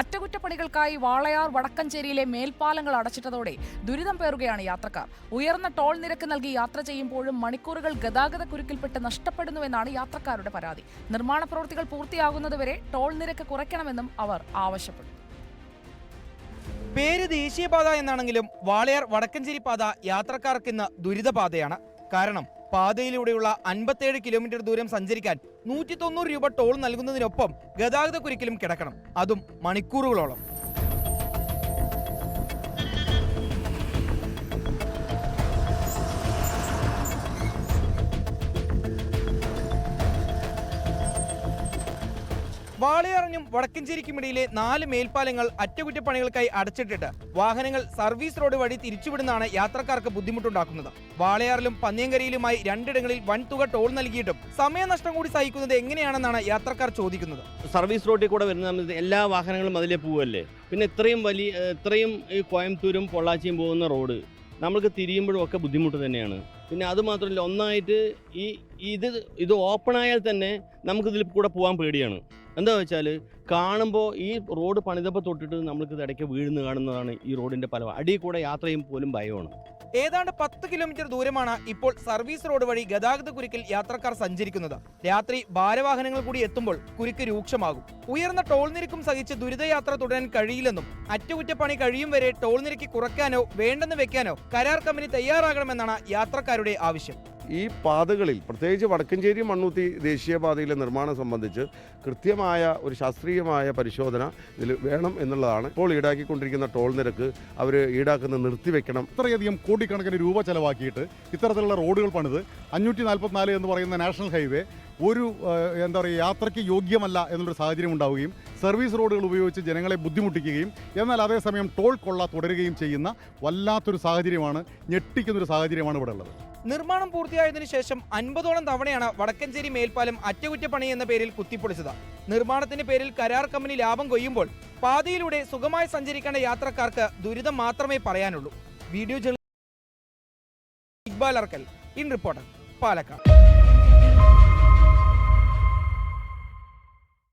അറ്റകുറ്റപ്പണികൾക്കായി വാളയാർ വടക്കഞ്ചേരിയിലെ മേൽപ്പാലങ്ങൾ അടച്ചിട്ടതോടെ ദുരിതം പേറുകയാണ് യാത്രക്കാർ. ഉയർന്ന ടോൾ നിരക്ക് നൽകി യാത്ര ചെയ്യുമ്പോഴും മണിക്കൂറുകൾ ഗതാഗത കുരുക്കിൽപ്പെട്ട് നഷ്ടപ്പെടുന്നുവെന്നാണ് യാത്രക്കാരുടെ പരാതി. നിർമ്മാണ പ്രവൃത്തികൾ പൂർത്തിയാകുന്നതുവരെ ടോൾ നിരക്ക് കുറയ്ക്കണമെന്നും അവർ ആവശ്യപ്പെട്ടു. പേര് ദേശീയപാത എന്നാണെങ്കിലും വാളയാർ വടക്കഞ്ചേരി പാത യാത്രക്കാർക്ക് ഇന്ന് ദുരിതപാതയാണ്. കാരണം പാതയിലൂടെയുള്ള 57 കിലോമീറ്റർ ദൂരം സഞ്ചരിക്കാൻ 190 രൂപ ടോൾ നൽകുന്നതിനൊപ്പം ഗതാഗത കുരുക്കിലും കിടക്കണം, അതും മണിക്കൂറുകളോളം. വാളയാറിനും വടക്കഞ്ചേരിക്കുമിടയിലെ 4 മേൽപ്പാലങ്ങൾ അറ്റകുറ്റപ്പണികൾക്കായി അടച്ചിട്ടിട്ട് വാഹനങ്ങൾ സർവീസ് റോഡ് വഴി തിരിച്ചുവിടുന്നതാണ് യാത്രക്കാർക്ക് ബുദ്ധിമുട്ടുണ്ടാക്കുന്നത്. വാളയാറിലും പന്നിയങ്കരയിലുമായി 2 ഇടങ്ങളിൽ വൻതുക ടോൾ നൽകിയിട്ടും സമയനഷ്ടം കൂടി സഹിക്കുന്നത് എങ്ങനെയാണെന്നാണ് യാത്രക്കാർ ചോദിക്കുന്നത്. സർവീസ് റോഡിൽ കൂടെ വരുന്ന എല്ലാ വാഹനങ്ങളും അതിലേ പോവല്ലേ, പിന്നെ ഇത്രയും ഈ കോയമ്പത്തൂരും പൊള്ളാച്ചിയും പോകുന്ന റോഡ് നമ്മൾക്ക് തിരിയുമ്പോഴും ഒക്കെ ബുദ്ധിമുട്ട് തന്നെയാണ്. പിന്നെ അതുമാത്രമല്ല, ഒന്നായിട്ട് ഇത് ഓപ്പൺ ആയാൽ തന്നെ നമുക്കിതിൽ കൂടെ പോകാൻ പേടിയാണ്. എന്താ വെച്ചാൽ കാണുമ്പോൾ ഈ റോഡ് പണിതപ്പോൾ തൊട്ടിട്ട് നമ്മൾക്ക് ഇടയ്ക്ക് വീഴുന്നു കാണുന്നതാണ്. ഈ റോഡിൻ്റെ പല അടിയിൽ കൂടെ യാത്ര ചെയ്യുമ്പോൾ പോലും ഭയമാണ്. ഏതാണ്ട് 10 കിലോമീറ്റർ ദൂരമാണ് ഇപ്പോൾ സർവീസ് റോഡ് വഴി ഗതാഗത കുരുക്കിൽ യാത്രക്കാർ സഞ്ചരിക്കുന്നത്. രാത്രി ഭാരവാഹനങ്ങൾ കൂടി എത്തുമ്പോൾ കുരുക്ക് രൂക്ഷമാകും. ഉയർന്ന ടോൾ നിരക്കും സഹിച്ച് ദുരിതയാത്ര തുടരാൻ കഴിയില്ലെന്നും അറ്റകുറ്റപ്പണി കഴിയും വരെ ടോൾ നിരക്ക് കുറയ്ക്കാനോ വേണ്ടെന്ന് വെക്കാനോ കരാർ കമ്പനി തയ്യാറാകണമെന്നാണ് യാത്രക്കാരുടെ ആവശ്യം. ഈ പാതകളിൽ പ്രത്യേകിച്ച് വടക്കഞ്ചേരി മണ്ണൂത്തി ദേശീയപാതയിലെ നിർമ്മാണം സംബന്ധിച്ച് കൃത്യമായ ഒരു ശാസ്ത്രീയമായ പരിശോധന ഇതിൽ വേണം എന്നുള്ളതാണ്. ഇപ്പോൾ ഈടാക്കിക്കൊണ്ടിരിക്കുന്ന ടോൾ നിരക്ക് അവർ ഈടാക്കുന്നത് നിർത്തിവെക്കണം. ഇത്രയധികം കോടിക്കണക്കിന് രൂപ ചെലവാക്കിയിട്ട് ഇത്തരത്തിലുള്ള റോഡുകൾ പണിത് 544 എന്ന് പറയുന്ന നാഷണൽ ഹൈവേ ഒരു യാത്രയ്ക്ക് യോഗ്യമല്ല എന്നുള്ളൊരു സാഹചര്യം ഉണ്ടാവുകയും സർവീസ് റോഡുകൾ ഉപയോഗിച്ച് ജനങ്ങളെ ബുദ്ധിമുട്ടിക്കുകയും എന്നാൽ അതേസമയം ടോൾ കൊള്ള തുടരുകയും ചെയ്യുന്ന വല്ലാത്തൊരു സാഹചര്യമാണ്, ഞെട്ടിക്കുന്നൊരു സാഹചര്യമാണ് ഇവിടെ ഉള്ളത്. നിർമ്മാണം പൂർത്തിയായതിനു ശേഷം 50ഓളം തവണയാണ് വടക്കഞ്ചേരി മേൽപ്പാലം അറ്റകുറ്റപ്പണി എന്ന പേരിൽ കുത്തിപ്പൊളിച്ചത്. നിർമ്മാണത്തിന്റെ പേരിൽ കരാർ കമ്പനി ലാഭം കൊയ്യുമ്പോൾ പാതയിലൂടെ സുഖമായി സഞ്ചരിക്കേണ്ട യാത്രക്കാർക്ക് ദുരിതം മാത്രമേ പറയാനുള്ളൂ. Video journalist Iqbal Arkal, in reporter, Palakkad.